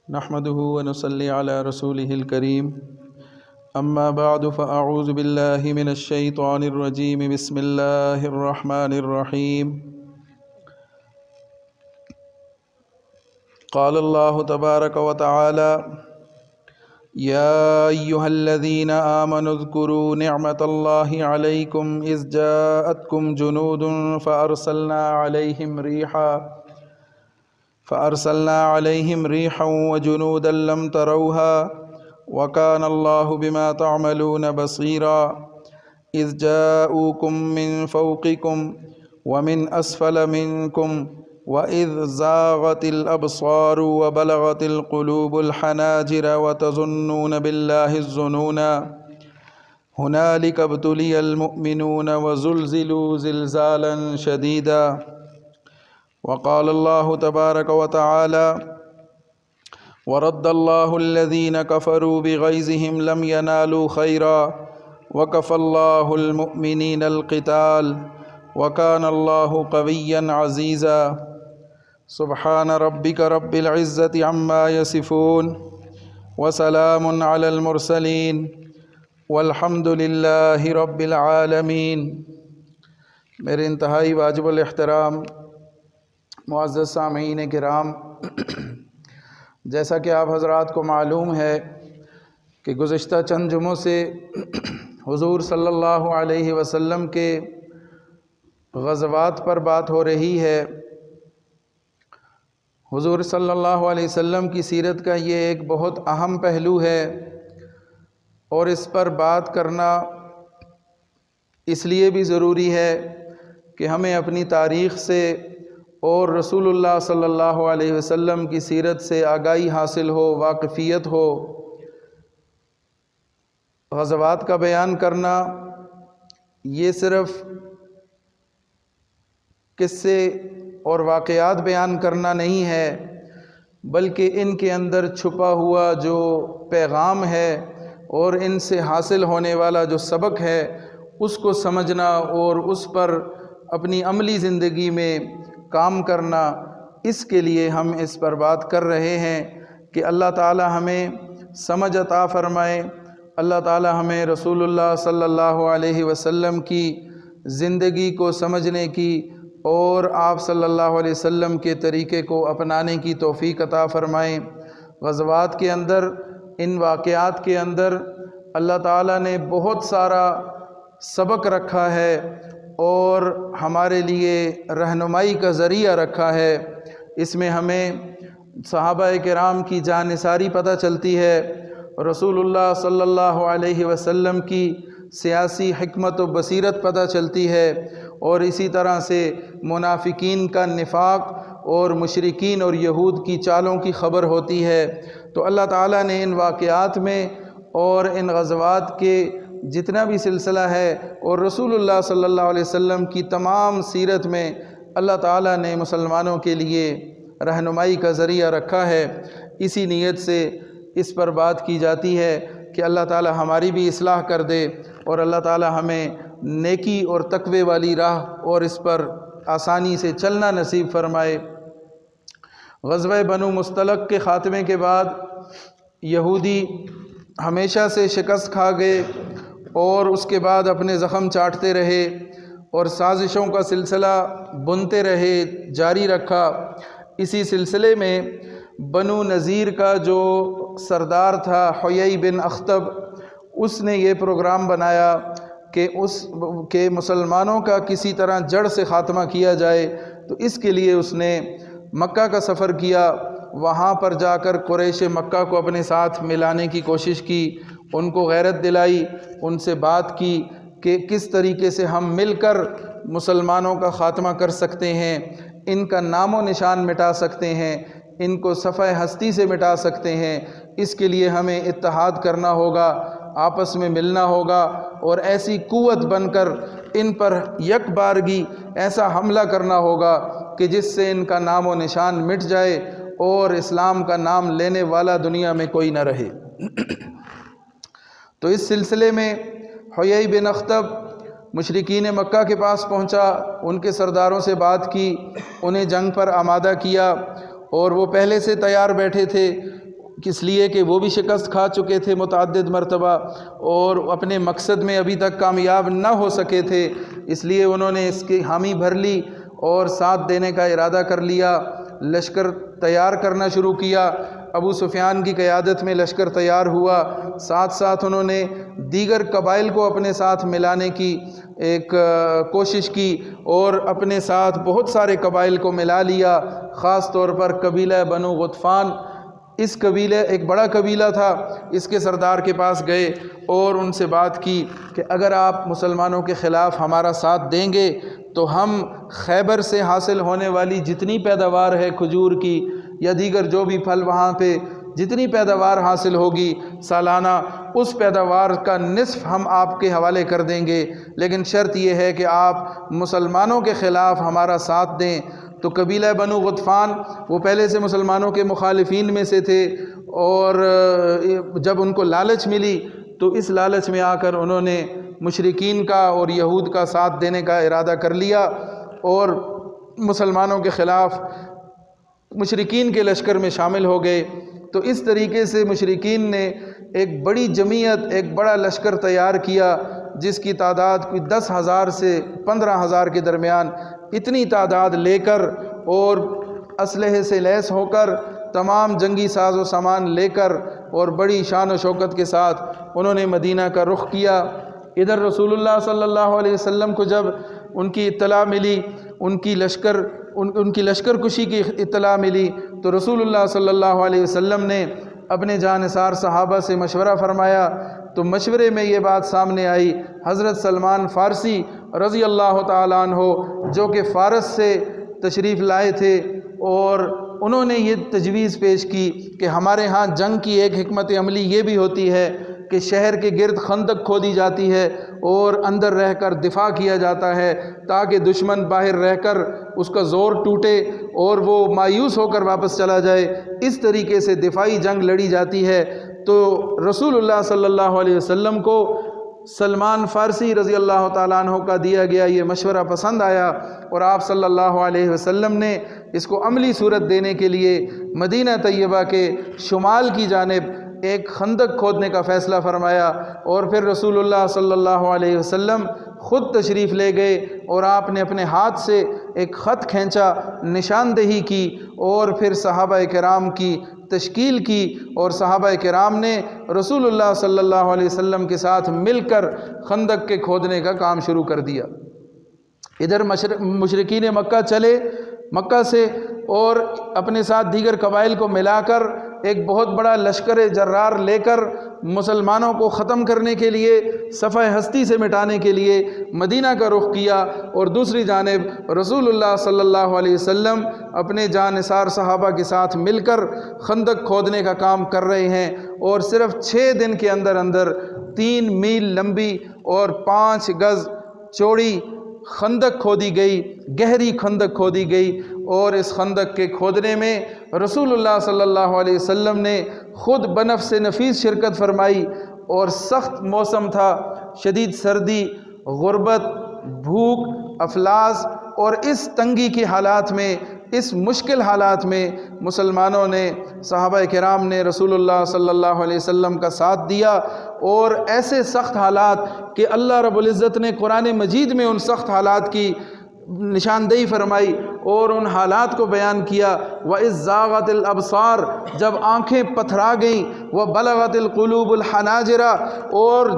نحمده ونصلي على رسوله الكريم أما بعد فأعوذ بالله من الشيطان الرجيم بسم الله الرحمن الرحيم قال الله تبارك وتعالى يا أيها الذين آمنوا اذكروا نعمة الله عليكم إذ جاءتكم جنود فأرسلنا عليهم ريحا وجنودا لم تروها وكان الله بما تعملون بصيرا إذ جاءوكم من فوقكم ومن أسفل منكم وإذ زاغت الأبصار وبلغت القلوب الحناجر وتظنون بالله الظنون هنالك ابتلي المؤمنون وزلزلوا زلزالا شديدا وقال الله تبارك وتعالى ورد الله الذين كفروا بغيظهم لم ينالوا خيرا وكفى الله المؤمنين القتال وكان الله قويا عزيزا سبحان ربك رب العزة عما يصفون وسلام على المرسلين والحمد لله رب العالمین۔ میرے انتہائی واجب الاحترام معزز سامعین کرام، جیسا کہ آپ حضرات کو معلوم ہے کہ گزشتہ چند جمعوں سے حضور صلی اللہ علیہ وسلم کے غزوات پر بات ہو رہی ہے۔ حضور صلی اللہ علیہ وسلم کی سیرت کا یہ ایک بہت اہم پہلو ہے، اور اس پر بات کرنا اس لیے بھی ضروری ہے کہ ہمیں اپنی تاریخ سے اور رسول اللہ صلی اللہ علیہ وسلم کی سیرت سے آگاہی حاصل ہو، واقفیت ہو۔ غزوات کا بیان کرنا یہ صرف قصے اور واقعات بیان کرنا نہیں ہے، بلکہ ان کے اندر چھپا ہوا جو پیغام ہے اور ان سے حاصل ہونے والا جو سبق ہے اس کو سمجھنا اور اس پر اپنی عملی زندگی میں کام کرنا، اس کے لیے ہم اس پر بات کر رہے ہیں کہ اللہ تعالی ہمیں سمجھ عطا فرمائے، اللہ تعالی ہمیں رسول اللہ صلی اللہ علیہ وسلم کی زندگی کو سمجھنے کی اور آپ صلی اللہ علیہ وسلم کے طریقے کو اپنانے کی توفیق عطا فرمائے۔ غزوات کے اندر، ان واقعات کے اندر اللہ تعالیٰ نے بہت سارا سبق رکھا ہے اور ہمارے لیے رہنمائی کا ذریعہ رکھا ہے۔ اس میں ہمیں صحابہ کرام کی جانثاری پتہ چلتی ہے، رسول اللہ صلی اللہ علیہ وسلم کی سیاسی حکمت و بصیرت پتہ چلتی ہے، اور اسی طرح سے منافقین کا نفاق اور مشرکین اور یہود کی چالوں کی خبر ہوتی ہے۔ تو اللہ تعالیٰ نے ان واقعات میں اور ان غزوات کے جتنا بھی سلسلہ ہے اور رسول اللہ صلی اللہ علیہ وسلم کی تمام سیرت میں اللہ تعالیٰ نے مسلمانوں کے لیے رہنمائی کا ذریعہ رکھا ہے۔ اسی نیت سے اس پر بات کی جاتی ہے کہ اللہ تعالیٰ ہماری بھی اصلاح کر دے اور اللہ تعالیٰ ہمیں نیکی اور تقوی والی راہ اور اس پر آسانی سے چلنا نصیب فرمائے۔ غزوہ بنو مصطلق کے خاتمے کے بعد یہودی ہمیشہ سے شکست کھا گئے اور اس کے بعد اپنے زخم چاٹتے رہے اور سازشوں کا سلسلہ بنتے رہے، جاری رکھا۔ اسی سلسلے میں بنو نذیر کا جو سردار تھا حیی بن اخطب، اس نے یہ پروگرام بنایا کہ مسلمانوں کا کسی طرح جڑ سے خاتمہ کیا جائے، تو اس کے لیے اس نے مکہ کا سفر کیا۔ وہاں پر جا کر قریش مکہ کو اپنے ساتھ ملانے کی کوشش کی، ان کو غیرت دلائی، ان سے بات کی کہ کس طریقے سے ہم مل کر مسلمانوں کا خاتمہ کر سکتے ہیں، ان کا نام و نشان مٹا سکتے ہیں، ان کو صفحہ ہستی سے مٹا سکتے ہیں۔ اس کے لیے ہمیں اتحاد کرنا ہوگا، آپس میں ملنا ہوگا اور ایسی قوت بن کر ان پر یک بارگی ایسا حملہ کرنا ہوگا کہ جس سے ان کا نام و نشان مٹ جائے اور اسلام کا نام لینے والا دنیا میں کوئی نہ رہے۔ تو اس سلسلے میں حیی بن اخطب مشرکین مکہ کے پاس پہنچا، ان کے سرداروں سے بات کی، انہیں جنگ پر آمادہ کیا، اور وہ پہلے سے تیار بیٹھے تھے۔ اس لیے کہ وہ بھی شکست کھا چکے تھے متعدد مرتبہ اور اپنے مقصد میں ابھی تک کامیاب نہ ہو سکے تھے، اس لیے انہوں نے اس کی حامی بھر لی اور ساتھ دینے کا ارادہ کر لیا۔ لشکر تیار کرنا شروع کیا، ابو سفیان کی قیادت میں لشکر تیار ہوا، ساتھ ساتھ انہوں نے دیگر قبائل کو اپنے ساتھ ملانے کی ایک کوشش کی اور اپنے ساتھ بہت سارے قبائل کو ملا لیا، خاص طور پر قبیلہ بنو غطفان۔ اس قبیلے ایک بڑا قبیلہ تھا، اس کے سردار کے پاس گئے اور ان سے بات کی کہ اگر آپ مسلمانوں کے خلاف ہمارا ساتھ دیں گے تو ہم خیبر سے حاصل ہونے والی جتنی پیداوار ہے کھجور کی یا دیگر جو بھی پھل وہاں پہ جتنی پیداوار حاصل ہوگی سالانہ، اس پیداوار کا نصف ہم آپ کے حوالے کر دیں گے، لیکن شرط یہ ہے کہ آپ مسلمانوں کے خلاف ہمارا ساتھ دیں۔ تو قبیلہ بنو غطفان وہ پہلے سے مسلمانوں کے مخالفین میں سے تھے، اور جب ان کو لالچ ملی تو اس لالچ میں آ کر انہوں نے مشرکین کا اور یہود کا ساتھ دینے کا ارادہ کر لیا اور مسلمانوں کے خلاف مشرکین کے لشکر میں شامل ہو گئے۔ تو اس طریقے سے مشرکین نے ایک بڑی جمعیت، ایک بڑا لشکر تیار کیا جس کی تعداد کوئی 10,000 سے 15,000 کے درمیان، اتنی تعداد لے کر اور اسلحے سے لیس ہو کر، تمام جنگی ساز و سامان لے کر اور بڑی شان و شوکت کے ساتھ انہوں نے مدینہ کا رخ کیا۔ ادھر رسول اللہ صلی اللہ علیہ وسلم کو جب ان کی اطلاع ملی، ان کی لشکر کشی کی اطلاع ملی، تو رسول اللہ صلی اللہ علیہ وسلم نے اپنے جانثار صحابہ سے مشورہ فرمایا، تو مشورے میں یہ بات سامنے آئی، حضرت سلمان فارسی رضی اللہ تعالیٰ عنہ جو کہ فارس سے تشریف لائے تھے، اور انہوں نے یہ تجویز پیش کی کہ ہمارے ہاں جنگ کی ایک حکمت عملی یہ بھی ہوتی ہے کہ شہر کے گرد خندق کھودی جاتی ہے اور اندر رہ کر دفاع کیا جاتا ہے تاکہ دشمن باہر رہ کر اس کا زور ٹوٹے اور وہ مایوس ہو کر واپس چلا جائے، اس طریقے سے دفاعی جنگ لڑی جاتی ہے۔ تو رسول اللہ صلی اللہ علیہ وسلم کو سلمان فارسی رضی اللہ تعالیٰ عنہ کا دیا گیا یہ مشورہ پسند آیا، اور آپ صلی اللہ علیہ وسلم نے اس کو عملی صورت دینے کے لیے مدینہ طیبہ کے شمال کی جانب ایک خندق کھودنے کا فیصلہ فرمایا، اور پھر رسول اللہ صلی اللہ علیہ وسلم خود تشریف لے گئے اور آپ نے اپنے ہاتھ سے ایک خط کھینچا، نشاندہی کی، اور پھر صحابہ کرام کی تشکیل کی، اور صحابہ کرام نے رسول اللہ صلی اللہ علیہ وسلم کے ساتھ مل کر خندق کے کھودنے کا کام شروع کر دیا۔ ادھر مشرکین مکہ چلے مکہ سے اور اپنے ساتھ دیگر قبائل کو ملا کر ایک بہت بڑا لشکر جرار لے کر مسلمانوں کو ختم کرنے کے لیے، صفحہ ہستی سے مٹانے کے لیے مدینہ کا رخ کیا، اور دوسری جانب رسول اللہ صلی اللہ علیہ وسلم اپنے جانثار صحابہ کے ساتھ مل کر خندق کھودنے کا کام کر رہے ہیں، اور صرف 6 دن کے اندر اندر 3 میل لمبی اور 5 گز چوڑی خندق کھودی گئی، گہری خندق کھودی گئی، اور اس خندق کے کھودنے میں رسول اللہ صلی اللہ علیہ وسلم نے خود بنفس نفیس شرکت فرمائی، اور سخت موسم تھا، شدید سردی، غربت، بھوک، افلاس، اور اس تنگی کے حالات میں، اس مشکل حالات میں مسلمانوں نے، صحابہ کرام نے رسول اللہ صلی اللہ علیہ وسلم کا ساتھ دیا، اور ایسے سخت حالات کہ اللہ رب العزت نے قرآن مجید میں ان سخت حالات کی نشاندہی فرمائی اور ان حالات کو بیان کیا۔ وَإِذْ زَاغَتِ الْأَبْصَارُ، جب آنکھیں پتھرا گئیں، وَبَلَغَتِ الْقُلُوبُ الْحَنَاجِرَ، اور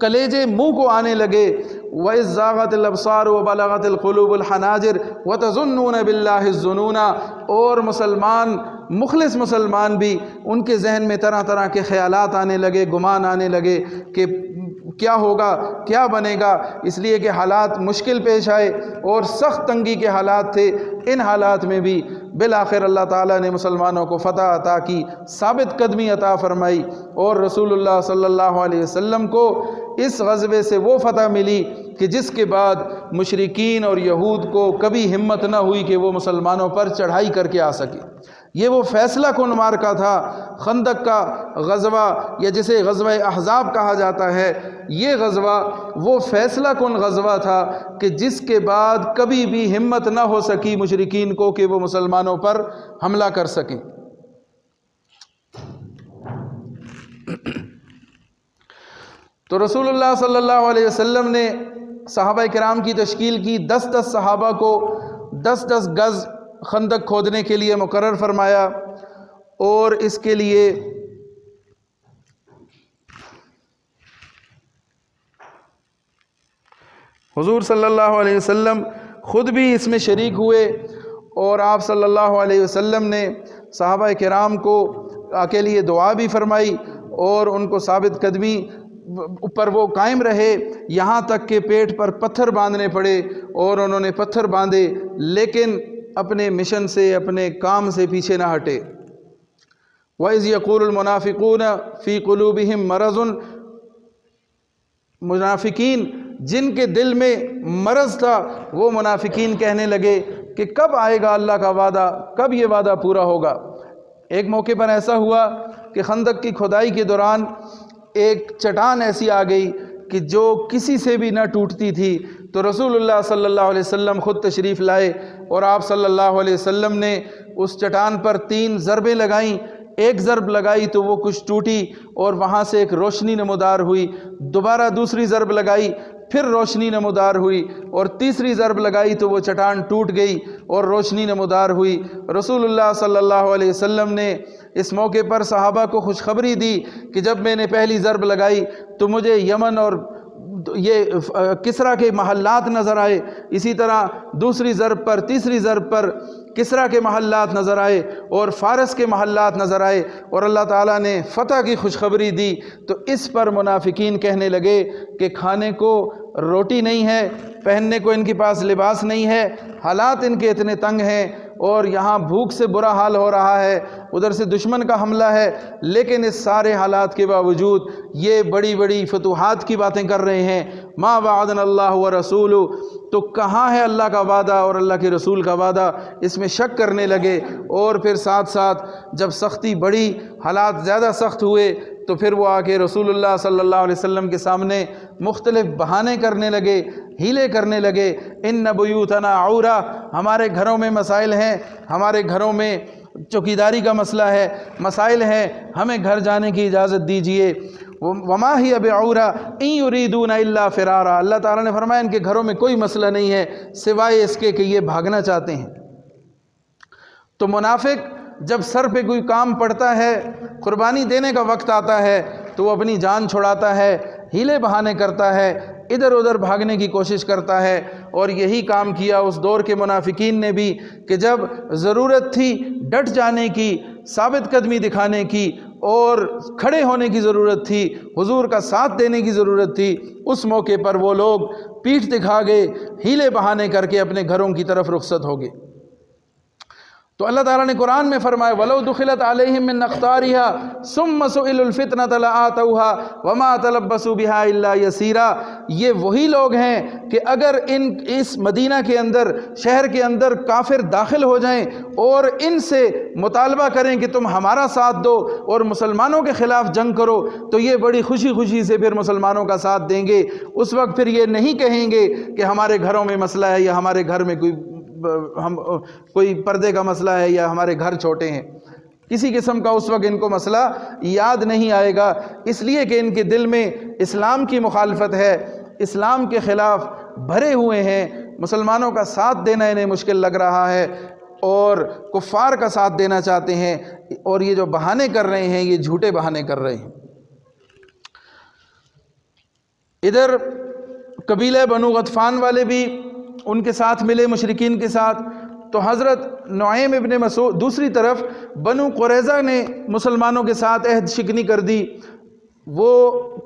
کلیجے منہ کو آنے لگے، وَإِذْ زَاغَتِ الْأَبْصَارُ وَبَلَغَتِ الْقُلُوبُ الْحَنَاجِرَ وَتَظُنُّونَ بِاللَّهِ الظُّنُونَ، اور مسلمان، مخلص مسلمان بھی، ان کے ذہن میں طرح طرح کے خیالات آنے لگے، گمان آنے لگے کہ کیا ہوگا، کیا بنے گا، اس لیے کہ حالات مشکل پیش آئے اور سخت تنگی کے حالات تھے۔ ان حالات میں بھی بالآخر اللہ تعالیٰ نے مسلمانوں کو فتح عطا کی، ثابت قدمی عطا فرمائی، اور رسول اللہ صلی اللہ علیہ وسلم کو اس غزوے سے وہ فتح ملی کہ جس کے بعد مشرکین اور یہود کو کبھی ہمت نہ ہوئی کہ وہ مسلمانوں پر چڑھائی کر کے آ سکے۔ یہ وہ فیصلہ کن معرکہ تھا، خندق کا غزوہ، یا جسے غزوہ احزاب کہا جاتا ہے، یہ غزوہ وہ فیصلہ کن غزوہ تھا کہ جس کے بعد کبھی بھی ہمت نہ ہو سکی مشرکین کو کہ وہ مسلمانوں پر حملہ کر سکیں۔ تو رسول اللہ صلی اللہ علیہ وسلم نے صحابہ کرام کی تشکیل کی، 10 صحابہ کو 10 گز خندق کھودنے کے لیے مقرر فرمایا، اور اس کے لیے حضور صلی اللہ علیہ وسلم خود بھی اس میں شریک ہوئے، اور آپ صلی اللہ علیہ وسلم نے صحابہ کرام کو کے لیے دعا بھی فرمائی، اور ان کو ثابت قدمی پر وہ قائم رہے، یہاں تک کہ پیٹ پر پتھر باندھنے پڑے، اور انہوں نے پتھر باندھے لیکن اپنے مشن سے، اپنے کام سے پیچھے نہ ہٹے۔ وَإِذْ يَقُولُ الْمُنَافِقُونَ فِي قُلُوبِهِمْ مَرَضٌ، منافقین جن کے دل میں مرض تھا، وہ منافقین کہنے لگے کہ کب آئے گا اللہ کا وعدہ، کب یہ وعدہ پورا ہوگا۔ ایک موقع پر ایسا ہوا کہ خندق کی کھدائی کے دوران ایک چٹان ایسی آ گئی کہ جو کسی سے بھی نہ ٹوٹتی تھی، تو رسول اللہ صلی اللہ علیہ وسلم خود تشریف لائے، اور آپ صلی اللہ علیہ وسلم نے اس چٹان پر 3 ضربیں لگائیں۔ ایک ضرب لگائی تو وہ کچھ ٹوٹی اور وہاں سے ایک روشنی نمودار ہوئی، دوبارہ دوسری ضرب لگائی، پھر روشنی نمودار ہوئی، اور تیسری ضرب لگائی تو وہ چٹان ٹوٹ گئی اور روشنی نمودار ہوئی۔ رسول اللہ صلی اللہ علیہ وسلم نے اس موقع پر صحابہ کو خوشخبری دی کہ جب میں نے پہلی ضرب لگائی تو مجھے یمن اور یہ کسریٰ کے محلات نظر آئے، اسی طرح دوسری ضرب پر، تیسری ضرب پر کسریٰ کے محلات نظر آئے اور فارس کے محلات نظر آئے، اور اللہ تعالیٰ نے فتح کی خوشخبری دی۔ تو اس پر منافقین کہنے لگے کہ کھانے کو روٹی نہیں ہے، پہننے کو ان کے پاس لباس نہیں ہے، حالات ان کے اتنے تنگ ہیں، اور یہاں بھوک سے برا حال ہو رہا ہے، ادھر سے دشمن کا حملہ ہے، لیکن اس سارے حالات کے باوجود یہ بڑی بڑی فتوحات کی باتیں کر رہے ہیں۔ ما وعدنا اللہ ورسولہ، تو کہاں ہے اللہ کا وعدہ اور اللہ کے رسول کا وعدہ، اس میں شک کرنے لگے، اور پھر ساتھ ساتھ جب سختی بڑھی، حالات زیادہ سخت ہوئے، تو پھر وہ آ کے رسول اللہ صلی اللہ علیہ وسلم کے سامنے مختلف بہانے کرنے لگے، ہیلے کرنے لگے۔ ان بیوتنا عورہ، ہمارے گھروں میں مسائل ہیں، ہمارے گھروں میں چوکیداری کا مسئلہ ہے، مسائل ہیں، ہمیں گھر جانے کی اجازت دیجیے۔ وما ہی بعورہ ان یریدون الا فرارا، اللہ تعالیٰ نے فرمایا ان کے گھروں میں کوئی مسئلہ نہیں ہے سوائے اس کے کہ یہ بھاگنا چاہتے ہیں۔ تو منافق جب سر پہ کوئی کام پڑتا ہے، قربانی دینے کا وقت آتا ہے، تو وہ اپنی جان چھڑاتا ہے، ہیلے بہانے کرتا ہے، ادھر ادھر بھاگنے کی کوشش کرتا ہے، اور یہی کام کیا اس دور کے منافقین نے بھی، کہ جب ضرورت تھی ڈٹ جانے کی، ثابت قدمی دکھانے کی، اور کھڑے ہونے کی ضرورت تھی، حضور کا ساتھ دینے کی ضرورت تھی، اس موقع پر وہ لوگ پیٹھ دکھا گئے، ہیلے بہانے کر کے اپنے گھروں کی طرف رخصت ہو گئے۔ تو اللہ تعالیٰ نے قرآن میں فرمایا وَلَوْ دُخِلَتْ عَلَيْهِمْ مِنْ أَقْطَارِهَا ثُمَّ سُئِلُوا الْفِتْنَةَ لَآتَوْهَا وَمَا تَلَبَّثُوا بِهَا إِلَّا يَسِيرًا، یہ وہی لوگ ہیں کہ اگر اس مدینہ کے اندر، شہر کے اندر کافر داخل ہو جائیں اور ان سے مطالبہ کریں کہ تم ہمارا ساتھ دو اور مسلمانوں کے خلاف جنگ کرو، تو یہ بڑی خوشی خوشی سے پھر مسلمانوں کا ساتھ دیں گے۔ اس وقت پھر یہ نہیں کہیں گے کہ ہمارے گھروں میں مسئلہ ہے، یا ہمارے گھر میں کوئی پردے کا مسئلہ ہے، یا ہمارے گھر چھوٹے ہیں، کسی قسم کا اس وقت ان کو مسئلہ یاد نہیں آئے گا، اس لیے کہ ان کے دل میں اسلام کی مخالفت ہے، اسلام کے خلاف بھرے ہوئے ہیں، مسلمانوں کا ساتھ دینا انہیں مشکل لگ رہا ہے، اور کفار کا ساتھ دینا چاہتے ہیں، اور یہ جو بہانے کر رہے ہیں یہ جھوٹے بہانے کر رہے ہیں۔ ادھر قبیلہ بنو غطفان والے بھی ان کے ساتھ ملے، مشرکین کے ساتھ، تو حضرت نعیم ابن مسعود، دوسری طرف بنو قریظہ نے مسلمانوں کے ساتھ عہد شکنی کر دی۔ وہ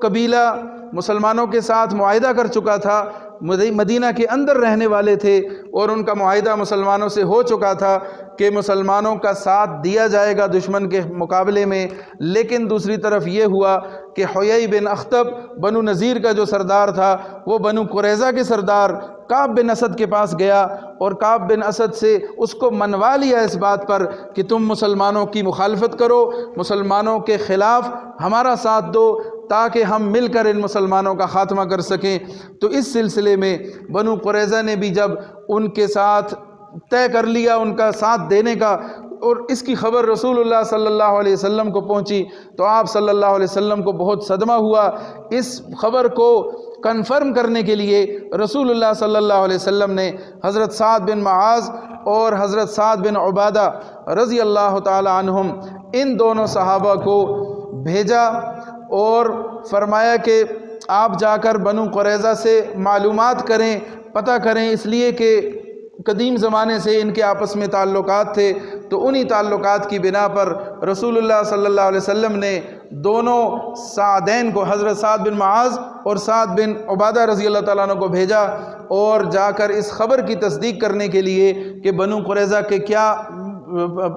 قبیلہ مسلمانوں کے ساتھ معاہدہ کر چکا تھا، مدینہ کے اندر رہنے والے تھے، اور ان کا معاہدہ مسلمانوں سے ہو چکا تھا کہ مسلمانوں کا ساتھ دیا جائے گا دشمن کے مقابلے میں۔ لیکن دوسری طرف یہ ہوا کہ حیی بن اخطب بنو نذیر کا جو سردار تھا، وہ بنو قریظہ کے سردار کعب بن اسد کے پاس گیا، اور کعب بن اسد سے اس کو منوا لیا اس بات پر کہ تم مسلمانوں کی مخالفت کرو، مسلمانوں کے خلاف ہمارا ساتھ دو، تاکہ ہم مل کر ان مسلمانوں کا خاتمہ کر سکیں۔ تو اس سلسلے میں بنو قریظہ نے بھی جب ان کے ساتھ طے کر لیا ان کا ساتھ دینے کا، اور اس کی خبر رسول اللہ صلی اللہ علیہ وسلم کو پہنچی تو آپ صلی اللہ علیہ وسلم کو بہت صدمہ ہوا۔ اس خبر کو کنفرم کرنے کے لیے رسول اللہ صلی اللہ علیہ وسلم نے حضرت سعد بن معاذ اور حضرت سعد بن عبادہ رضی اللہ تعالی عنہم ان دونوں صحابہ کو بھیجا اور فرمایا کہ آپ جا کر بنو قریظہ سے معلومات کریں، پتہ کریں، اس لیے کہ قدیم زمانے سے ان کے آپس میں تعلقات تھے، تو انہی تعلقات کی بنا پر رسول اللہ صلی اللہ علیہ وسلم نے دونوں سعدین کو، حضرت سعد بن معاذ اور سعد بن عبادہ رضی اللہ تعالیٰ عنہ کو بھیجا اور جا کر اس خبر کی تصدیق کرنے کے لیے کہ بنو قریظہ کے کیا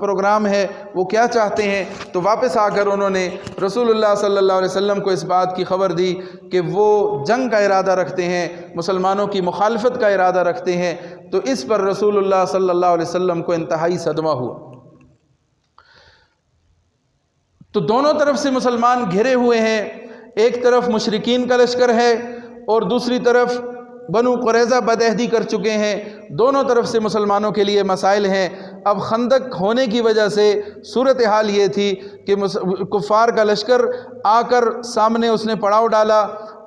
پروگرام ہے، وہ کیا چاہتے ہیں۔ تو واپس آ کر انہوں نے رسول اللہ صلی اللہ علیہ وسلم کو اس بات کی خبر دی کہ وہ جنگ کا ارادہ رکھتے ہیں، مسلمانوں کی مخالفت کا ارادہ رکھتے ہیں۔ تو اس پر رسول اللہ صلی اللہ علیہ وسلم کو انتہائی صدمہ ہوا۔ تو دونوں طرف سے مسلمان گھرے ہوئے ہیں، ایک طرف مشرکین کا لشکر ہے اور دوسری طرف بنو قریظہ بدعہدی کر چکے ہیں، دونوں طرف سے مسلمانوں کے لیے مسائل ہیں۔ اب خندق ہونے کی وجہ سے صورتحال یہ تھی کہ کفار کا لشکر آ کر سامنے اس نے پڑاؤ ڈالا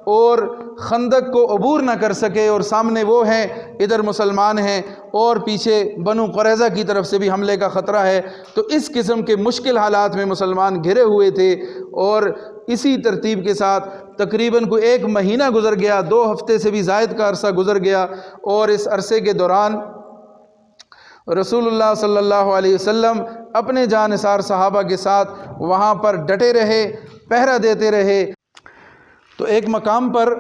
اور خندق کو عبور نہ کر سکے، اور سامنے وہ ہیں، ادھر مسلمان ہیں اور پیچھے بنو قریظہ کی طرف سے بھی حملے کا خطرہ ہے۔ تو اس قسم کے مشکل حالات میں مسلمان گھرے ہوئے تھے، اور اسی ترتیب کے ساتھ تقریباً کوئی 1 مہینہ گزر گیا، 2 ہفتے سے بھی زائد کا عرصہ گزر گیا، اور اس عرصے کے دوران رسول اللہ صلی اللہ علیہ وسلم اپنے جانثار صحابہ کے ساتھ وہاں پر ڈٹے رہے، پہرہ دیتے رہے۔ تو ایک مقام پر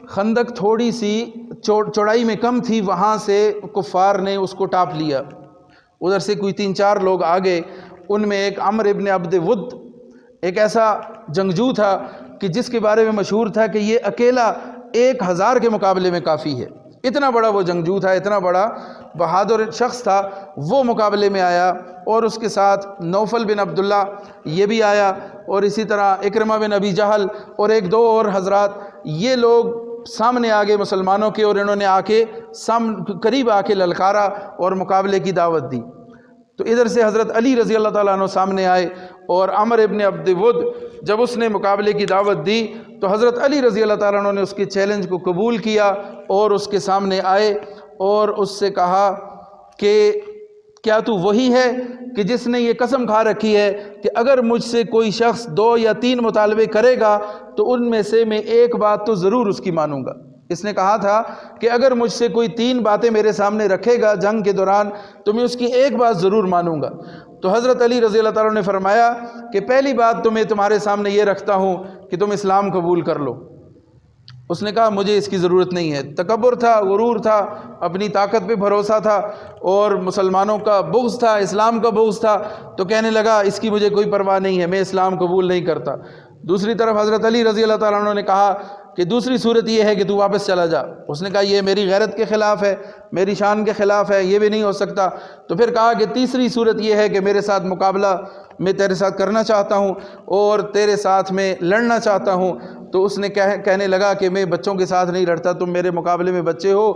خندق تھوڑی سی چوڑائی میں کم تھی، وہاں سے کفار نے اس کو ٹاپ لیا، ادھر سے کوئی 3-4 لوگ آگے، ان میں ایک عمرو ابن عبد ود ایک ایسا جنگجو تھا کہ جس کے بارے میں مشہور تھا کہ یہ اکیلا 1000 کے مقابلے میں کافی ہے، اتنا بڑا وہ جنگجو تھا، اتنا بڑا بہادر شخص تھا۔ وہ مقابلے میں آیا اور اس کے ساتھ نوفل بن عبداللہ یہ بھی آیا، اور اسی طرح اکرمہ بن ابی جہل اور 1-2 اور حضرات، یہ لوگ سامنے آگے مسلمانوں کے، اور انہوں نے آ کے قریب آ کے للکارا اور مقابلے کی دعوت دی۔ تو ادھر سے حضرت علی رضی اللہ تعالیٰ عنہ سامنے آئے، اور عمرو ابن عبد ود جب اس نے مقابلے کی دعوت دی تو حضرت علی رضی اللہ تعالیٰ عنہ نے اس کے چیلنج کو قبول کیا اور اس کے سامنے آئے اور اس سے کہا کہ کیا تو وہی ہے کہ جس نے یہ قسم کھا رکھی ہے کہ اگر مجھ سے کوئی شخص 2 یا 3 مطالبے کرے گا تو ان میں سے میں ایک بات تو ضرور اس کی مانوں گا۔ اس نے کہا تھا کہ اگر مجھ سے کوئی 3 باتیں میرے سامنے رکھے گا جنگ کے دوران تو میں اس کی ایک بات ضرور مانوں گا۔ تو حضرت علی رضی اللہ تعالیٰ نے فرمایا کہ پہلی بات تو میں تمہارے سامنے یہ رکھتا ہوں کہ تم اسلام قبول کر لو۔ اس نے کہا مجھے اس کی ضرورت نہیں ہے۔ تکبر تھا، غرور تھا، اپنی طاقت پہ بھروسہ تھا اور مسلمانوں کا بغض تھا، اسلام کا بغض تھا، تو کہنے لگا اس کی مجھے کوئی پرواہ نہیں ہے، میں اسلام قبول نہیں کرتا۔ دوسری طرف حضرت علی رضی اللہ تعالیٰ عنہ نے کہا کہ دوسری صورت یہ ہے کہ تو واپس چلا جا۔ اس نے کہا یہ میری غیرت کے خلاف ہے، میری شان کے خلاف ہے، یہ بھی نہیں ہو سکتا۔ تو پھر کہا کہ تیسری صورت یہ ہے کہ میرے ساتھ مقابلہ میں تیرے ساتھ کرنا چاہتا ہوں اور تیرے ساتھ میں لڑنا چاہتا ہوں۔ تو اس نے کہنے لگا کہ میں بچوں کے ساتھ نہیں لڑتا، تم میرے مقابلے میں بچے ہو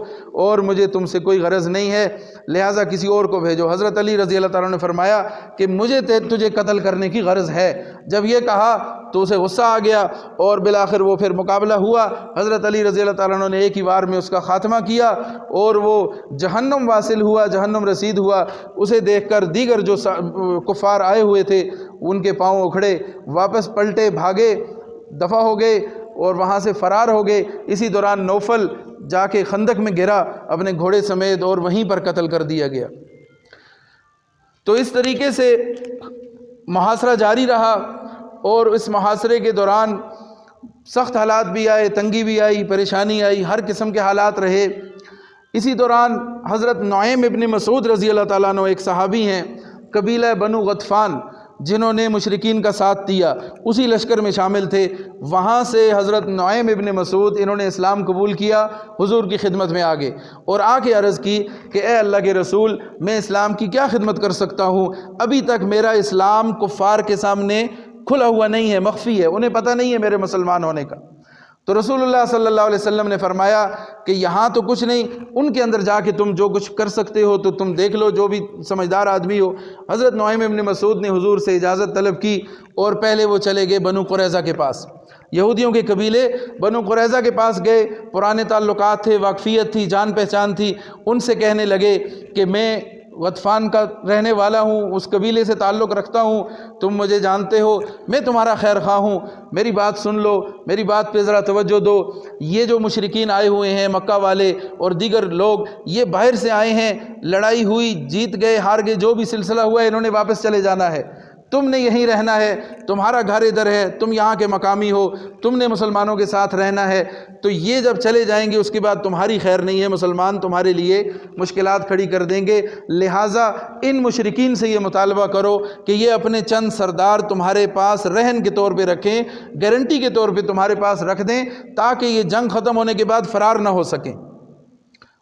اور مجھے تم سے کوئی غرض نہیں ہے، لہٰذا کسی اور کو بھیجو۔ حضرت علی رضی اللہ تعالیٰ نے فرمایا کہ مجھے تجھے قتل کرنے کی غرض ہے۔ جب یہ کہا تو اسے غصہ آ گیا اور بالآخر وہ پھر مقابلہ ہوا۔ حضرت علی رضی اللہ تعالیٰ نے ایک ہی بار میں اس کا خاتمہ کیا اور وہ جہنم واصل ہوا، جہنم رسید ہوا۔ اسے دیکھ کر دیگر جو کفار آئے ہوئے تھے ان کے پاؤں اکھڑے، واپس پلٹے، بھاگے، دفع ہو گئے اور وہاں سے فرار ہو گئے۔ اسی دوران نوفل جا کے خندق میں گرا اپنے گھوڑے سمیت اور وہیں پر قتل کر دیا گیا۔ تو اس طریقے سے محاصرہ جاری رہا اور اس محاصرے کے دوران سخت حالات بھی آئے، تنگی بھی آئی، پریشانی آئی، ہر قسم کے حالات رہے۔ اسی دوران حضرت نعیم ابن مسعود رضی اللہ تعالیٰ عنہ ایک صحابی ہیں، قبیلہ بنو غطفان، جنہوں نے مشرکین کا ساتھ دیا، اسی لشکر میں شامل تھے۔ وہاں سے حضرت نعیم ابن مسعود انہوں نے اسلام قبول کیا، حضور کی خدمت میں آگے اور آ کے عرض کی کہ اے اللہ کے رسول، میں اسلام کی کیا خدمت کر سکتا ہوں؟ ابھی تک میرا اسلام کفار کے سامنے کھلا ہوا نہیں ہے، مخفی ہے، انہیں پتہ نہیں ہے میرے مسلمان ہونے کا۔ تو رسول اللہ صلی اللہ علیہ وسلم نے فرمایا کہ یہاں تو کچھ نہیں، ان کے اندر جا کے تم جو کچھ کر سکتے ہو تو تم دیکھ لو، جو بھی سمجھدار آدمی ہو۔ حضرت نعیم ابن مسعود نے حضور سے اجازت طلب کی اور پہلے وہ چلے گئے بنو قریظہ کے پاس، یہودیوں کے قبیلے بنو قریظہ کے پاس گئے، پرانے تعلقات تھے، واقفیت تھی، جان پہچان تھی، ان سے کہنے لگے کہ میں غطفان کا رہنے والا ہوں، اس قبیلے سے تعلق رکھتا ہوں، تم مجھے جانتے ہو، میں تمہارا خیر خواہ ہوں، میری بات سن لو، میری بات پہ ذرا توجہ دو۔ یہ جو مشرکین آئے ہوئے ہیں مکہ والے اور دیگر لوگ، یہ باہر سے آئے ہیں، لڑائی ہوئی، جیت گئے، ہار گئے، جو بھی سلسلہ ہوا ہے انہوں نے واپس چلے جانا ہے، تم نے یہیں رہنا ہے، تمہارا گھر ادھر ہے، تم یہاں کے مقامی ہو، تم نے مسلمانوں کے ساتھ رہنا ہے، تو یہ جب چلے جائیں گے اس کے بعد تمہاری خیر نہیں ہے، مسلمان تمہارے لیے مشکلات کھڑی کر دیں گے، لہٰذا ان مشرکین سے یہ مطالبہ کرو کہ یہ اپنے چند سردار تمہارے پاس رہن کے طور پہ رکھیں، گارنٹی کے طور پہ تمہارے پاس رکھ دیں تاکہ یہ جنگ ختم ہونے کے بعد فرار نہ ہو سکیں۔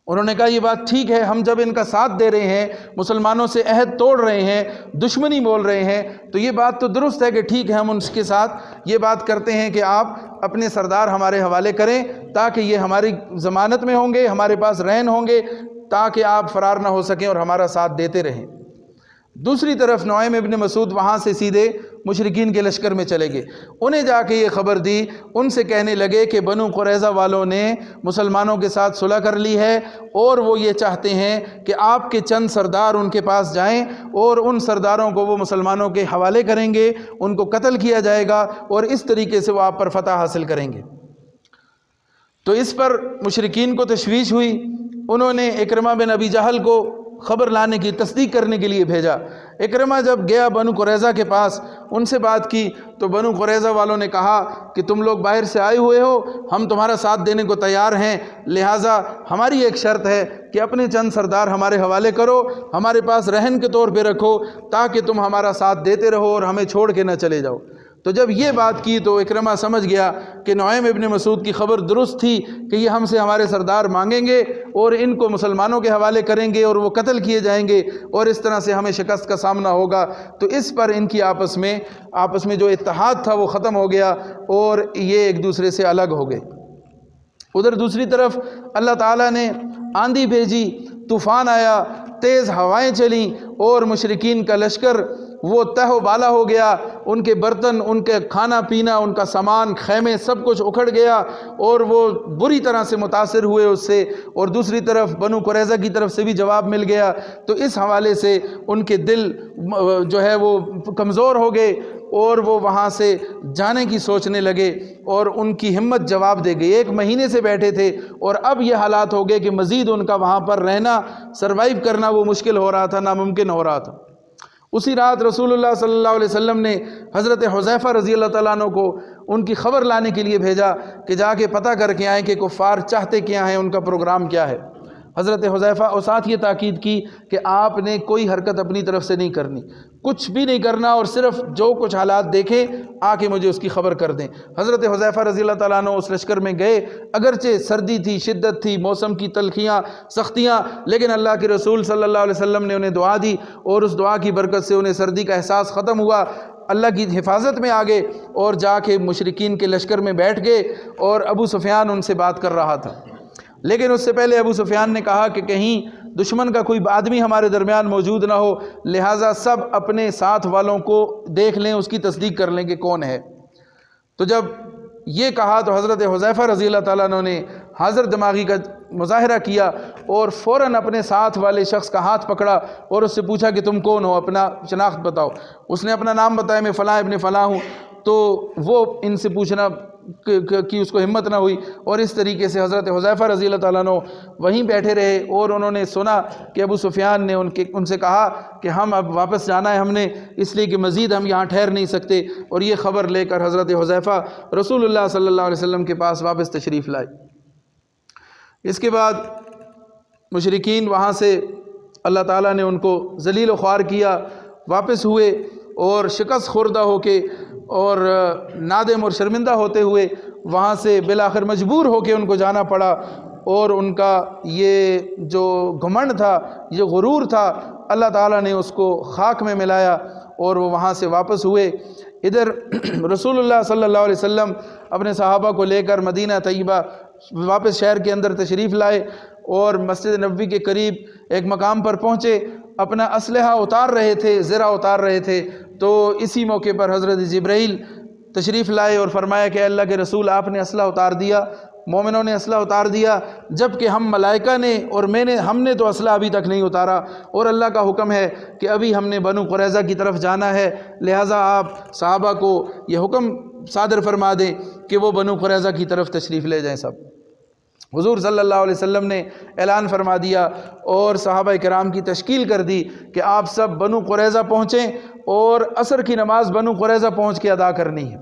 انہوں نے کہا یہ بات ٹھیک ہے، ہم جب ان کا ساتھ دے رہے ہیں، مسلمانوں سے عہد توڑ رہے ہیں، دشمنی بول رہے ہیں، تو یہ بات تو درست ہے کہ ٹھیک ہے، ہم ان کے ساتھ یہ بات کرتے ہیں کہ آپ اپنے سردار ہمارے حوالے کریں تاکہ یہ ہماری ضمانت میں ہوں گے، ہمارے پاس رہن ہوں گے، تاکہ آپ فرار نہ ہو سکیں اور ہمارا ساتھ دیتے رہیں۔ دوسری طرف نعیم ابن مسعود وہاں سے سیدھے مشرکین کے لشکر میں چلے گئے، انہیں جا کے یہ خبر دی، ان سے کہنے لگے کہ بنو قریظہ والوں نے مسلمانوں کے ساتھ صلح کر لی ہے اور وہ یہ چاہتے ہیں کہ آپ کے چند سردار ان کے پاس جائیں اور ان سرداروں کو وہ مسلمانوں کے حوالے کریں گے، ان کو قتل کیا جائے گا اور اس طریقے سے وہ آپ پر فتح حاصل کریں گے۔ تو اس پر مشرکین کو تشویش ہوئی، انہوں نے اکرمہ بن ابی جہل کو خبر لانے کی تصدیق کرنے کے لیے بھیجا۔ اکرمہ جب گیا بنو قریظہ کے پاس، ان سے بات کی تو بنو قریظہ والوں نے کہا کہ تم لوگ باہر سے آئے ہوئے ہو، ہم تمہارا ساتھ دینے کو تیار ہیں، لہٰذا ہماری ایک شرط ہے کہ اپنے چند سردار ہمارے حوالے کرو، ہمارے پاس رہن کے طور پہ رکھو تاکہ تم ہمارا ساتھ دیتے رہو اور ہمیں چھوڑ کے نہ چلے جاؤ۔ تو جب یہ بات کی تو اکرمہ سمجھ گیا کہ نعیم ابن مسعود کی خبر درست تھی کہ یہ ہم سے ہمارے سردار مانگیں گے اور ان کو مسلمانوں کے حوالے کریں گے اور وہ قتل کیے جائیں گے اور اس طرح سے ہمیں شکست کا سامنا ہوگا، تو اس پر ان کی آپس میں جو اتحاد تھا وہ ختم ہو گیا اور یہ ایک دوسرے سے الگ ہو گئے۔ ادھر دوسری طرف اللہ تعالیٰ نے آندھی بھیجی، طوفان آیا، تیز ہوائیں چلیں اور مشرکین کا لشکر وہ تہ و بالا ہو گیا، ان کے برتن، ان کے کھانا پینا، ان کا سامان، خیمے، سب کچھ اکھڑ گیا اور وہ بری طرح سے متاثر ہوئے اس سے، اور دوسری طرف بنو قریظہ کی طرف سے بھی جواب مل گیا، تو اس حوالے سے ان کے دل جو ہے وہ کمزور ہو گئے اور وہ وہاں سے جانے کی سوچنے لگے اور ان کی ہمت جواب دے گئی۔ 1 مہینے سے بیٹھے تھے اور اب یہ حالات ہو گئے کہ مزید ان کا وہاں پر رہنا، سروائیو کرنا وہ مشکل ہو رہا تھا، ناممکن ہو رہا تھا۔ اسی رات رسول اللہ صلی اللہ علیہ وسلم نے حضرت حذیفہ رضی اللہ تعالیٰ عنہ کو ان کی خبر لانے کے لیے بھیجا کہ جا کے پتہ کر کے آئیں کہ کفار چاہتے کیا ہیں، ان کا پروگرام کیا ہے۔ حضرت حذیفہ اور ساتھ یہ تاکید کی کہ آپ نے کوئی حرکت اپنی طرف سے نہیں کرنی، کچھ بھی نہیں کرنا، اور صرف جو کچھ حالات دیکھیں آ کے مجھے اس کی خبر کر دیں۔ حضرت حذیفہ رضی اللہ تعالیٰ عنہ اس لشکر میں گئے، اگرچہ سردی تھی، شدت تھی، موسم کی تلخیاں، سختیاں، لیکن اللہ کے رسول صلی اللہ علیہ وسلم نے انہیں دعا دی اور اس دعا کی برکت سے انہیں سردی کا احساس ختم ہوا، اللہ کی حفاظت میں آ گئے اور جا کے مشرکین کے لشکر میں بیٹھ گئے، اور ابو سفیان ان سے بات کر رہا تھا، لیکن اس سے پہلے ابو سفیان نے کہا کہ کہیں دشمن کا کوئی آدمی ہمارے درمیان موجود نہ ہو، لہٰذا سب اپنے ساتھ والوں کو دیکھ لیں، اس کی تصدیق کر لیں کہ کون ہے۔ تو جب یہ کہا تو حضرت حذیفہ رضی اللہ تعالیٰ عنہ نے حاضر دماغی کا مظاہرہ کیا اور فوراً اپنے ساتھ والے شخص کا ہاتھ پکڑا اور اس سے پوچھا کہ تم کون ہو، اپنا شناخت بتاؤ۔ اس نے اپنا نام بتایا، میں فلاں ابن فلاں ہوں، تو وہ ان سے پوچھنا کہ اس کو ہمت نہ ہوئی، اور اس طریقے سے حضرت حذیفہ رضی اللہ تعالیٰ عنہ وہیں بیٹھے رہے، اور انہوں نے سنا کہ ابو سفیان نے ان سے کہا کہ ہم اب واپس جانا ہے ہم نے، اس لیے کہ مزید ہم یہاں ٹھہر نہیں سکتے، اور یہ خبر لے کر حضرت حذیفہ رسول اللہ صلی اللہ علیہ وسلم کے پاس واپس تشریف لائے۔ اس کے بعد مشرکین وہاں سے اللہ تعالیٰ نے ان کو ذلیل و خوار کیا، واپس ہوئے اور شکست خوردہ ہو کے اور نادم اور شرمندہ ہوتے ہوئے وہاں سے بالآخر مجبور ہو کے ان کو جانا پڑا، اور ان کا یہ جو گھمنڈ تھا، یہ غرور تھا، اللہ تعالیٰ نے اس کو خاک میں ملایا اور وہ وہاں سے واپس ہوئے۔ ادھر رسول اللہ صلی اللہ علیہ وسلم اپنے صحابہ کو لے کر مدینہ طیبہ واپس شہر کے اندر تشریف لائے اور مسجد نبوی کے قریب ایک مقام پر پہنچے، اپنا اسلحہ اتار رہے تھے، زرہ اتار رہے تھے، تو اسی موقع پر حضرت جبرائیل تشریف لائے اور فرمایا کہ اللہ کے رسول آپ نے اسلحہ اتار دیا، مومنوں نے اسلحہ اتار دیا، جبکہ ہم ملائکہ نے اور ہم نے تو اسلحہ ابھی تک نہیں اتارا، اور اللہ کا حکم ہے کہ ابھی ہم نے بنو قریظہ کی طرف جانا ہے، لہٰذا آپ صحابہ کو یہ حکم صادر فرما دیں کہ وہ بنو قریظہ کی طرف تشریف لے جائیں۔ سب حضور صلی اللہ علیہ وسلم نے اعلان فرما دیا اور صحابہ کرام کی تشکیل کر دی کہ آپ سب بنو قریظہ پہنچیں اور عصر کی نماز بنو قریظہ پہنچ کے ادا کرنی ہے۔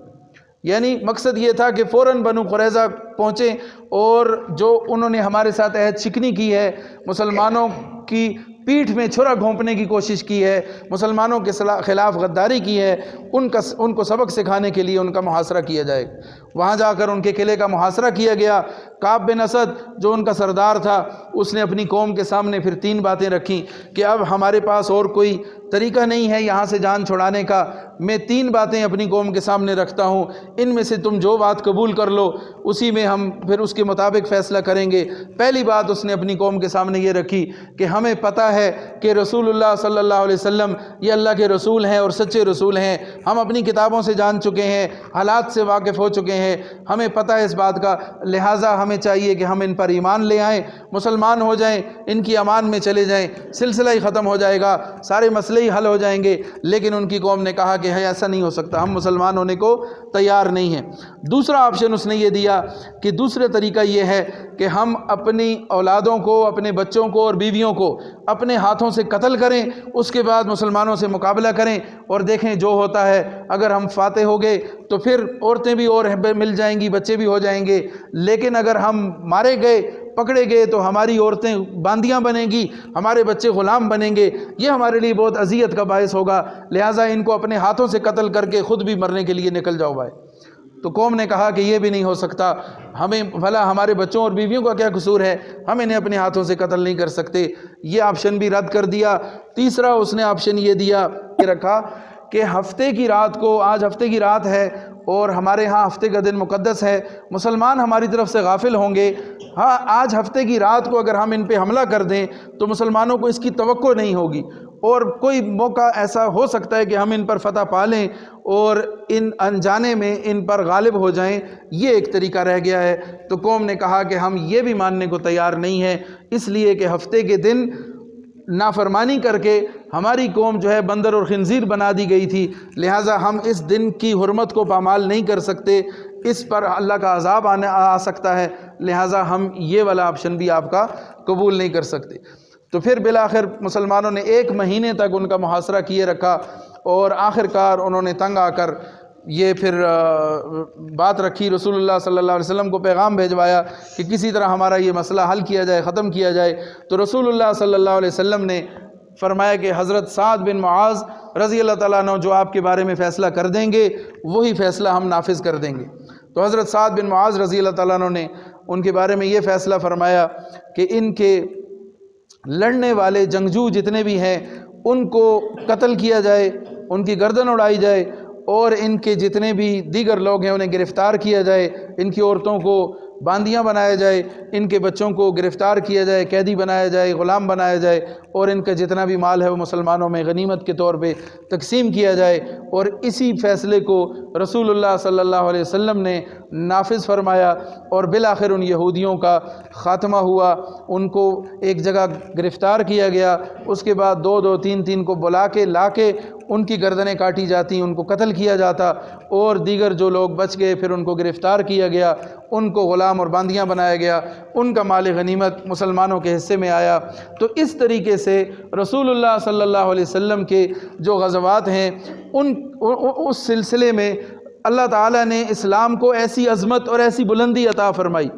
یعنی مقصد یہ تھا کہ فوراً بنو قریظہ پہنچیں اور جو انہوں نے ہمارے ساتھ عہد شکنی کی ہے، مسلمانوں کی پیٹھ میں چھرا گھونپنے کی کوشش کی ہے، مسلمانوں کے خلاف غداری کی ہے، ان کو سبق سکھانے کے لیے ان کا محاصرہ کیا جائے۔ وہاں جا کر ان کے قلعے کا محاصرہ کیا گیا۔ کعب بن اسد جو ان کا سردار تھا، اس نے اپنی قوم کے سامنے پھر 3 باتیں رکھیں کہ اب ہمارے پاس اور کوئی طریقہ نہیں ہے یہاں سے جان چھڑانے کا، میں 3 باتیں اپنی قوم کے سامنے رکھتا ہوں، ان میں سے تم جو بات قبول کر لو اسی میں ہم پھر اس کے مطابق فیصلہ کریں گے۔ پہلی بات اس نے اپنی قوم کے سامنے یہ رکھی کہ ہمیں پتہ ہے کہ رسول اللہ صلی اللہ علیہ وسلم یہ اللہ کے رسول ہیں اور سچے رسول ہیں، ہم اپنی کتابوں سے جان چکے ہیں، حالات سے واقف ہو چکے ہیں، ہمیں پتہ ہے اس بات کا، لہٰذا ہمیں چاہیے کہ ہم ان پر ایمان لے آئیں، مسلمان ہو جائیں، ان کی امان میں چلے جائیں، سلسلہ ہی ختم ہو جائے گا، سارے مسئلے ہی حل ہو جائیں گے۔ لیکن ان کی قوم نے کہا کہ ایسا نہیں ہو سکتا، ہم مسلمان ہونے کو تیار نہیں ہیں۔ دوسرا آپشن اس نے یہ دیا کہ دوسرا طریقہ یہ ہے کہ ہم اپنی اولادوں کو، اپنے بچوں کو اور بیویوں کو اپنے ہاتھوں سے قتل کریں، اس کے بعد مسلمانوں سے مقابلہ کریں اور دیکھیں جو ہوتا ہے، اگر ہم فاتح ہو گئے تو پھر عورتیں بھی اور مل جائیں گی، بچے بھی ہو جائیں گے، لیکن اگر ہم مارے گئے، پکڑے گئے تو ہماری عورتیں باندیاں بنیں گی، ہمارے بچے غلام بنیں گے، یہ ہمارے لیے بہت اذیت کا باعث ہوگا، لہٰذا ان کو اپنے ہاتھوں سے قتل کر کے خود بھی مرنے کے لیے نکل جاؤ بھائی۔ تو قوم نے کہا کہ یہ بھی نہیں ہو سکتا، ہمیں بھلا ہمارے بچوں اور بیویوں کا کیا قصور ہے، ہم انہیں اپنے ہاتھوں سے قتل نہیں کر سکتے، یہ آپشن بھی رد کر دیا۔ تیسرا اس نے آپشن یہ دیا رکھا کہ ہفتے کی رات کو، آج ہفتے کی رات ہے اور ہمارے ہاں ہفتے کا دن مقدس ہے، مسلمان ہماری طرف سے غافل ہوں گے، ہاں آج ہفتے کی رات کو اگر ہم ان پہ حملہ کر دیں تو مسلمانوں کو اس کی توقع نہیں ہوگی اور کوئی موقع ایسا ہو سکتا ہے کہ ہم ان پر فتح پا لیں اور ان انجانے میں ان پر غالب ہو جائیں، یہ ایک طریقہ رہ گیا ہے۔ تو قوم نے کہا کہ ہم یہ بھی ماننے کو تیار نہیں ہیں، اس لیے کہ ہفتے کے دن نافرمانی کر کے ہماری قوم جو ہے بندر اور خنزیر بنا دی گئی تھی، لہٰذا ہم اس دن کی حرمت کو پامال نہیں کر سکتے، اس پر اللہ کا عذاب آ سکتا ہے، لہٰذا ہم یہ والا آپشن بھی آپ کا قبول نہیں کر سکتے۔ تو پھر بالآخر مسلمانوں نے 1 مہینے تک ان کا محاصرہ کیے رکھا اور آخر کار انہوں نے تنگ آ کر یہ پھر بات رکھی، رسول اللہ صلی اللہ علیہ وسلم کو پیغام بھیجوایا کہ کسی طرح ہمارا یہ مسئلہ حل کیا جائے، ختم کیا جائے۔ تو رسول اللہ صلی اللہ علیہ وسلم نے فرمایا کہ حضرت سعد بن معاذ رضی اللہ تعالیٰ عنہ جو آپ کے بارے میں فیصلہ کر دیں گے وہی فیصلہ ہم نافذ کر دیں گے۔ تو حضرت سعد بن معاذ رضی اللہ تعالیٰ عنہ نے ان کے بارے میں یہ فیصلہ فرمایا کہ ان کے لڑنے والے جنگجو جتنے بھی ہیں ان کو قتل کیا جائے، ان کی گردن اڑائی جائے اور ان کے جتنے بھی دیگر لوگ ہیں انہیں گرفتار کیا جائے، ان کی عورتوں کو باندیاں بنایا جائے، ان کے بچوں کو گرفتار کیا جائے، قیدی بنایا جائے، غلام بنایا جائے اور ان کا جتنا بھی مال ہے وہ مسلمانوں میں غنیمت کے طور پہ تقسیم کیا جائے۔ اور اسی فیصلے کو رسول اللہ صلی اللہ علیہ وسلم نے نافذ فرمایا اور بالآخر ان یہودیوں کا خاتمہ ہوا، ان کو ایک جگہ گرفتار کیا گیا، اس کے بعد 2 3 کو بلا کے لا کے ان کی گردنیں کاٹی جاتی، ان کو قتل کیا جاتا اور دیگر جو لوگ بچ گئے پھر ان کو گرفتار کیا گیا، ان کو غلام اور باندیاں بنایا گیا، ان کا مال غنیمت مسلمانوں کے حصے میں آیا۔ تو اس طریقے سے رسول اللہ صلی اللہ علیہ وسلم کے جو غزوات ہیں اس سلسلے میں اللہ تعالیٰ نے اسلام کو ایسی عظمت اور ایسی بلندی عطا فرمائی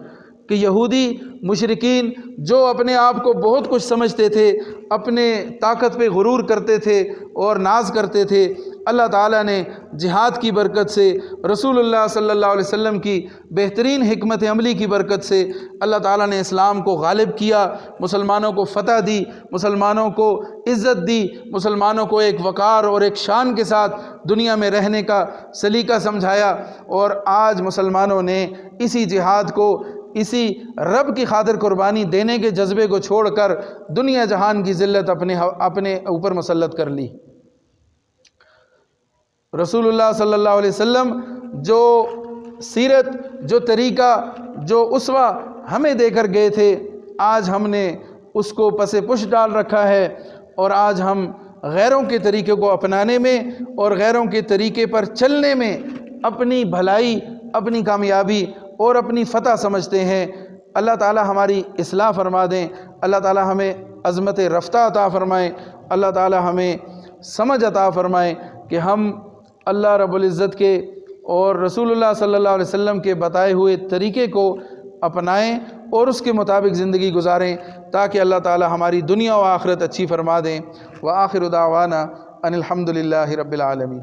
کہ یہودی مشرکین جو اپنے آپ کو بہت کچھ سمجھتے تھے، اپنے طاقت پہ غرور کرتے تھے اور ناز کرتے تھے، اللہ تعالیٰ نے جہاد کی برکت سے، رسول اللہ صلی اللہ علیہ وسلم کی بہترین حکمت عملی کی برکت سے اللہ تعالیٰ نے اسلام کو غالب کیا، مسلمانوں کو فتح دی، مسلمانوں کو عزت دی، مسلمانوں کو ایک وقار اور ایک شان کے ساتھ دنیا میں رہنے کا سلیقہ سمجھایا، اور آج مسلمانوں نے اسی جہاد کو، اسی رب کی خاطر قربانی دینے کے جذبے کو چھوڑ کر دنیا جہان کی ذلت اپنے اوپر مسلط کر لی۔ رسول اللہ صلی اللہ علیہ وسلم جو سیرت، جو طریقہ، جو اسوہ ہمیں دے کر گئے تھے، آج ہم نے اس کو پس پش ڈال رکھا ہے، اور آج ہم غیروں کے طریقے کو اپنانے میں اور غیروں کے طریقے پر چلنے میں اپنی بھلائی، اپنی کامیابی اور اپنی فتح سمجھتے ہیں۔ اللہ تعالی ہماری اصلاح فرما دیں، اللہ تعالی ہمیں عظمت رفتہ عطا فرمائیں، اللہ تعالی ہمیں سمجھ عطا فرمائیں کہ ہم اللہ رب العزت کے اور رسول اللہ صلی اللہ علیہ وسلم کے بتائے ہوئے طریقے کو اپنائیں اور اس کے مطابق زندگی گزاریں، تاکہ اللہ تعالی ہماری دنیا و آخرت اچھی فرما دیں۔ وآخر دعوانا ان الحمد للہ رب العالمین۔